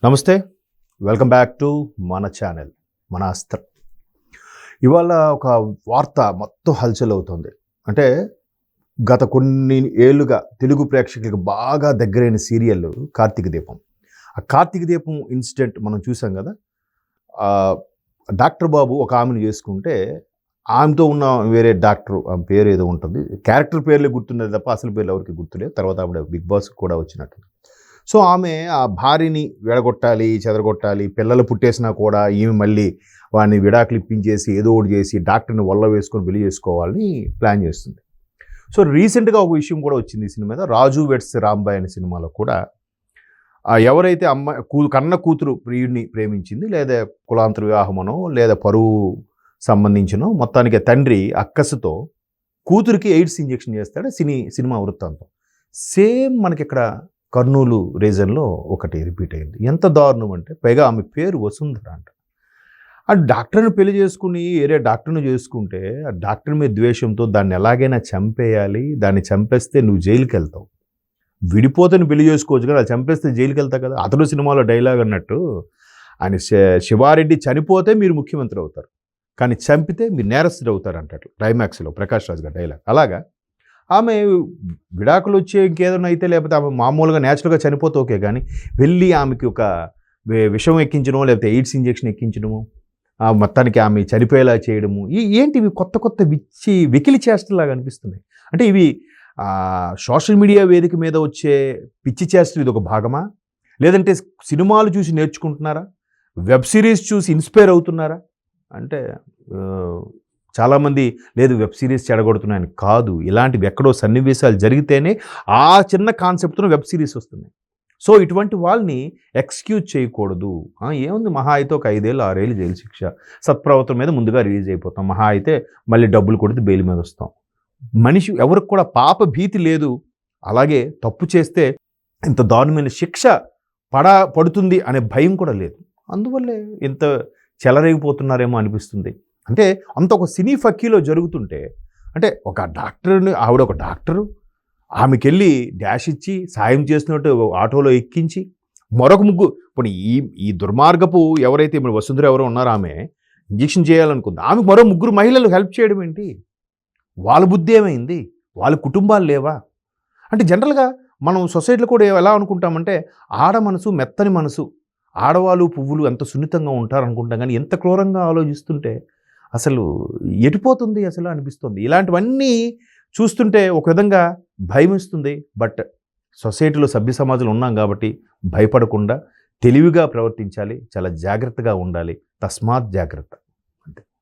నమస్తే, welcome back to మన channel మన అస్త్రం. ఇవాళ ఒక వార్త మొత్తం హల్చల్ అవుతుంది. అంటే గత కొన్ని ఏళ్ళుగా తెలుగు ప్రేక్షకులకు బాగా దగ్గరైన సీరియల్ కార్తీక దీపం. ఆ కార్తీక దీపం ఇన్సిడెంట్ మనం చూసాం కదా. డాక్టర్ బాబు ఒక ఆమెను చేసుకుంటే ఆమెతో ఉన్న వేరే డాక్టర్ ఆమె పేరు ఏదో ఉంటుంది, క్యారెక్టర్ పేర్లే గుర్తున్నది తప్ప అసలు పేర్లు ఎవరికి గుర్తులేదు. తర్వాత ఆవిడ బిగ్ బాస్ కూడా వచ్చినట్టు. సో ఆమె ఆ భార్యని విడగొట్టాలి, చెదరగొట్టాలి, పిల్లలు పుట్టేసినా కూడా ఈమె మళ్ళీ వాడిని విడాకులు ఇప్పించేసి ఏదో ఒకటి చేసి డాక్టర్ని వల్ల వేసుకొని పెళ్లి చేసుకోవాలని ప్లాన్ చేస్తుంది. సో రీసెంట్గా ఒక విషయం కూడా వచ్చింది ఈ సినిమా మీద. రాజు వెడ్స్ రాంబాయ్ అనే సినిమాలో కూడా ఎవరైతే కన్న కూతురు ప్రియుడిని ప్రేమించింది, లేదా కులాంతర వివాహమనో లేదా పరువు సంబంధించినో, మొత్తానికి తండ్రి అక్కసుతో కూతురికి ఎయిడ్స్ ఇంజెక్షన్ చేస్తాడు. సినిమా వృత్తాంతం సేమ్ మనకి ఇక్కడ కర్నూలు రీజన్లో ఒకటి రిపీట్ అయింది. ఎంత దారుణం అంటే, పైగా ఆమె పేరు వసుంధర అంట. ఆ డాక్టర్ని పెళ్లి చేసుకుని వేరే డాక్టర్ని చేసుకుంటే ఆ డాక్టర్ మీద ద్వేషంతో దాన్ని ఎలాగైనా చంపేయాలి, దాన్ని చంపేస్తే నువ్వు జైలుకి వెళ్తావు. విడిపోతే నువ్వు పెళ్లి చేసుకోవచ్చు కదా, చంపేస్తే జైలుకి వెళ్తావు కదా. అతడు సినిమాలో డైలాగ్ అన్నట్టు, ఆయన శివారెడ్డి చనిపోతే మీరు ముఖ్యమంత్రి అవుతారు, కానీ చంపితే మీరు నేరస్తుడు అవుతారు అంటారు క్లైమాక్స్లో ప్రకాష్ రాజ్ గారి డైలాగ్. అలాగా ఆమె విడాకులు వచ్చే ఇంకేదైనా అయితే, లేకపోతే ఆమె మామూలుగా న్యాచురల్గా చనిపోతే ఓకే, కానీ వెళ్ళి ఆమెకి ఒక విషం ఎక్కించడము, లేకపోతే ఎయిడ్స్ ఇంజెక్షన్ ఎక్కించడము, మొత్తానికి ఆమె చనిపోయేలా చేయడము, ఏంటివి కొత్త కొత్త వెకిలి చేష్టలాగా అనిపిస్తున్నాయి. అంటే ఇవి సోషల్ మీడియా వేదిక మీద వచ్చే పిచ్చి చేష్టలు ఇది ఒక భాగమా, లేదంటే సినిమాలు చూసి నేర్చుకుంటున్నారా, వెబ్ సిరీస్ చూసి ఇన్స్పైర్ అవుతున్నారా? అంటే చాలామంది లేదు వెబ్ సిరీస్ చెడగొడుతున్నాయని కాదు, ఇలాంటివి ఎక్కడో సన్నివేశాలు జరిగితేనే ఆ చిన్న కాన్సెప్ట్తో వెబ్ సిరీస్ వస్తున్నాయి. సో ఇటువంటి వాళ్ళని ఎక్స్క్యూజ్ చేయకూడదు. ఏముంది, మహా అయితే ఒక 5 ఏళ్ళు 6 ఏళ్ళు జైలు శిక్ష, సత్ప్రవర్తన మీద ముందుగా రిలీజ్ అయిపోతాం, మహా అయితే మళ్ళీ డబ్బులు కొడితే బెయిల్ మీద వస్తాం. మనిషి ఎవరికి కూడా పాప భీతి లేదు. అలాగే తప్పు చేస్తే ఇంత దారుణమైన శిక్ష పడుతుంది అనే భయం కూడా లేదు. అందువల్లే ఇంత చెలరేగిపోతున్నారేమో అనిపిస్తుంది. అంటే అంత ఒక సినీ ఫక్కీలో జరుగుతుంటే, అంటే ఒక డాక్టర్ని, ఆవిడ ఒక డాక్టరు, ఆమెకెళ్ళి డాష్ ఇచ్చి సాయం చేస్తున్నట్టు ఆటోలో ఎక్కించి మరొక ముగ్గురు, ఇప్పుడు ఈ దుర్మార్గపు ఎవరైతే ఇప్పుడు వసుంధర ఎవరో ఉన్నారో ఆమె ఇంజెక్షన్ చేయాలనుకుంది, ఆమెకు మరో 3 మహిళలు హెల్ప్ చేయడం ఏంటి? వాళ్ళ బుద్ధి ఏమైంది? వాళ్ళ కుటుంబాలు లేవా? అంటే జనరల్గా మనం సొసైటీలో కూడా ఎలా అనుకుంటామంటే, ఆడ మనసు మెత్తని మనసు, ఆడవాళ్ళు పువ్వులు ఎంత సున్నితంగా ఉంటారు అనుకుంటాం, కానీ ఎంత క్రూరంగా ఆలోచిస్తుంటే అసలు ఎటుపోతుంది అసలు అనిపిస్తుంది. ఇలాంటివన్నీ చూస్తుంటే ఒక విధంగా భయం ఇస్తుంది. బట్ సొసైటీలో సభ్య సమాజంలో ఉన్నాం కాబట్టి భయపడకుండా తెలివిగా ప్రవర్తించాలి, చాలా జాగ్రత్తగా ఉండాలి. తస్మాత్ జాగ్రత్త.